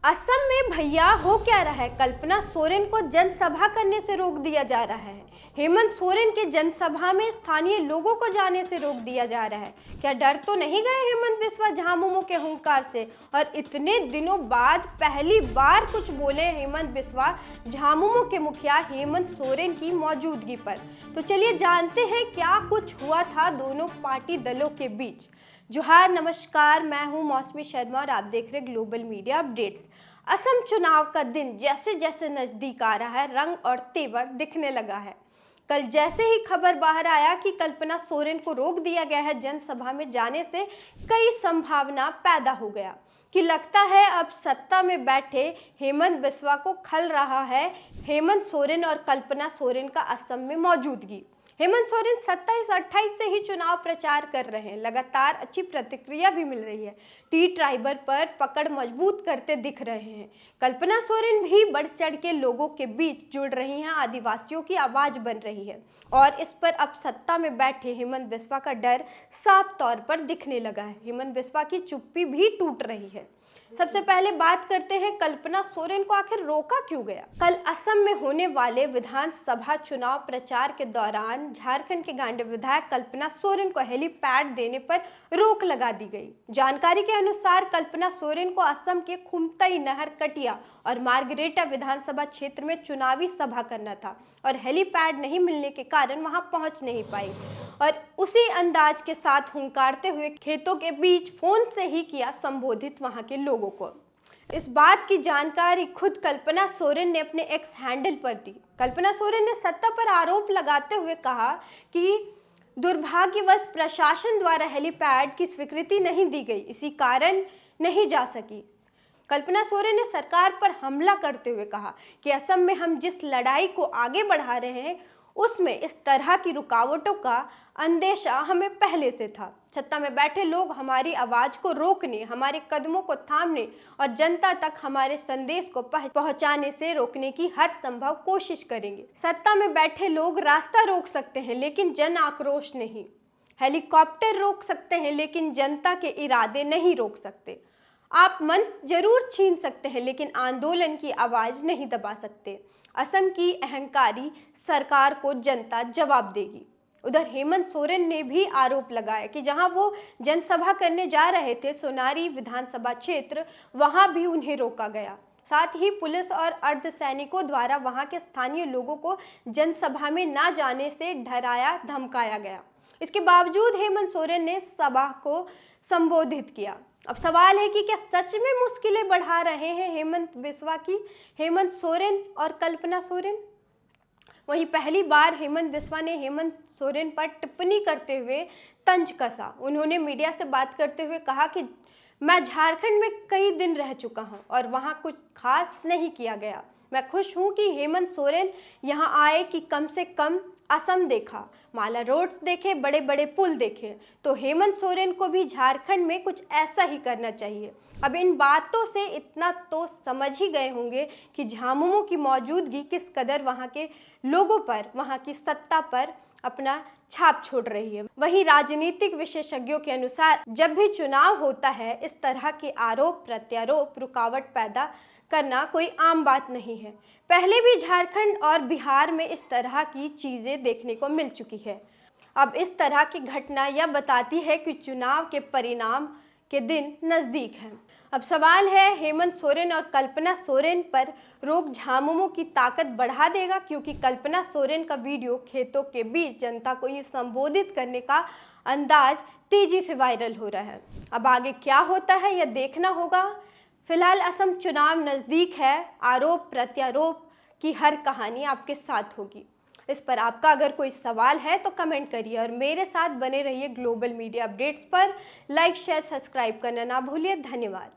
असम में भैया हो क्या रहा है। कल्पना सोरेन को जनसभा करने से रोक दिया जा रहा है। हेमंत सोरेन के जनसभा में स्थानीय लोगों को जाने से रोक दिया जा रहा है। क्या डर तो नहीं गए हेमंत बिस्वा झामुमो के हुंकार से। और इतने दिनों बाद पहली बार कुछ बोले हेमंत बिस्वा झामुमो के मुखिया हेमंत सोरेन की मौजूदगी पर। तो चलिए जानते हैं क्या कुछ हुआ था दोनों पार्टी दलों के बीच। जोहार, नमस्कार, मैं हूं मौसमी शर्मा और आप देख रहे ग्लोबल मीडिया अपडेट्स। असम चुनाव का दिन जैसे जैसे नजदीक आ रहा है, रंग और तेवर दिखने लगा है। कल जैसे ही खबर बाहर आया कि कल्पना सोरेन को रोक दिया गया है जनसभा में जाने से, कई संभावना पैदा हो गया कि लगता है अब सत्ता में बैठे हेमंत बिस्वा को खल रहा है हेमंत सोरेन और कल्पना सोरेन का असम में मौजूदगी। हेमंत सोरेन 27-28 से ही चुनाव प्रचार कर रहे हैं। लगातार अच्छी प्रतिक्रिया भी मिल रही है। टी ट्राइबल पर पकड़ मजबूत करते दिख रहे हैं। कल्पना सोरेन भी बढ़ चढ़ के लोगों के बीच जुड़ रही हैं, आदिवासियों की आवाज़ बन रही है। और इस पर अब सत्ता में बैठे हेमंत बिस्वा का डर साफ तौर पर दिखने लगा है। हेमंत बिस्वा की चुप्पी भी टूट रही है। सबसे पहले बात करते हैं कल्पना सोरेन को आखिर रोका क्यों गया। कल असम में होने वाले विधानसभा चुनाव प्रचार के दौरान झारखंड के गांडे विधायक कल्पना सोरेन को हेलीपैड देने पर रोक लगा दी गई। जानकारी के अनुसार कल्पना सोरेन को असम के खुमतई नहर कटिया और मार्गरेटा विधानसभा क्षेत्र में चुनावी सभा करना था और हेलीपैड नहीं मिलने के कारण वहां पहुंच नहीं पाई और उसी अंदाज के साथ हुंकारते हुए खेतों के बीच फोन से ही किया संबोधित वहां के लोगों को। इस बात की जानकारी खुद कल्पना सोरेन ने अपने एक्स हैंडल पर दी। कल्पना सोरेन ने सत्ता पर आरोप लगाते हुए कहा कि दुर्भाग्यवश प्रशासन द्वारा हेलीपैड की स्वीकृति नहीं दी गई, इसी कारण नहीं जा सकी। कल्पना सोरेन ने सरकार पर हमला करते हुए कहा कि असम में हम जिस लड़ाई को आगे बढ़ा रहे हैं उसमें इस तरह की रुकावटों का अंदेशा हमें पहले से था। सत्ता में बैठे लोग हमारी आवाज़ को रोकने, हमारे कदमों को थामने और जनता तक हमारे संदेश को पहुंचाने से रोकने की हर संभव कोशिश करेंगे। सत्ता में बैठे लोग रास्ता रोक सकते हैं लेकिन जन आक्रोश नहीं। हेलीकॉप्टर रोक सकते हैं लेकिन जनता के इरादे नहीं रोक सकते। आप मंच जरूर छीन सकते हैं लेकिन आंदोलन की आवाज़ नहीं दबा सकते। असम की अहंकारी सरकार को जनता जवाब देगी। उधर हेमंत सोरेन ने भी आरोप लगाया कि जहां वो जनसभा करने जा रहे थे सोनारी विधानसभा क्षेत्र, वहां भी उन्हें रोका गया। साथ ही पुलिस और अर्धसैनिकों द्वारा वहां के स्थानीय लोगों को जनसभा में ना जाने से डराया धमकाया गया। इसके बावजूद हेमंत सोरेन ने सभा को संबोधित किया। अब सवाल है कि क्या सच में मुश्किलें बढ़ा रहे हैं हेमंत बिस्वा की हेमंत सोरेन और कल्पना सोरेन। वहीं पहली बार हेमंत बिस्वा ने हेमंत सोरेन पर टिप्पणी करते हुए तंज कसा। उन्होंने मीडिया से बात करते हुए कहा कि मैं झारखंड में कई दिन रह चुका हूं और वहां कुछ खास नहीं किया गया। मैं खुश हूं कि हेमंत सोरेन यहां आए कि कम से कम असम देखा, माला रोड्स देखे, बड़े बड़े पुल देखे। तो हेमंत सोरेन को भी झारखंड में कुछ ऐसा ही करना चाहिए। अब इन बातों से इतना तो समझ ही गए होंगे कि झामुमो की मौजूदगी किस कदर वहां के लोगों पर, वहां की सत्ता पर अपना छाप छोड़ रही है। वहीं राजनीतिक विशेषज्ञों के अनुसार जब भी चुनाव होता है इस तरह के आरोप प्रत्यारोप रुकावट पैदा करना कोई आम बात नहीं है। पहले भी झारखंड और बिहार में इस तरह की चीज़ें देखने को मिल चुकी है। अब इस तरह की घटना यह बताती है कि चुनाव के परिणाम के दिन नज़दीक हैं। अब सवाल है हेमंत सोरेन और कल्पना सोरेन पर रोक झामुमो की ताकत बढ़ा देगा, क्योंकि कल्पना सोरेन का वीडियो खेतों के बीच जनता को ये संबोधित करने का अंदाज तेजी से वायरल हो रहा है। अब आगे क्या होता है यह देखना होगा। फिलहाल असम चुनाव नज़दीक है। आरोप प्रत्यारोप की हर कहानी आपके साथ होगी। इस पर आपका अगर कोई सवाल है तो कमेंट करिए और मेरे साथ बने रहिए ग्लोबल मीडिया अपडेट्स पर। लाइक शेयर सब्सक्राइब करना ना भूलिए। धन्यवाद।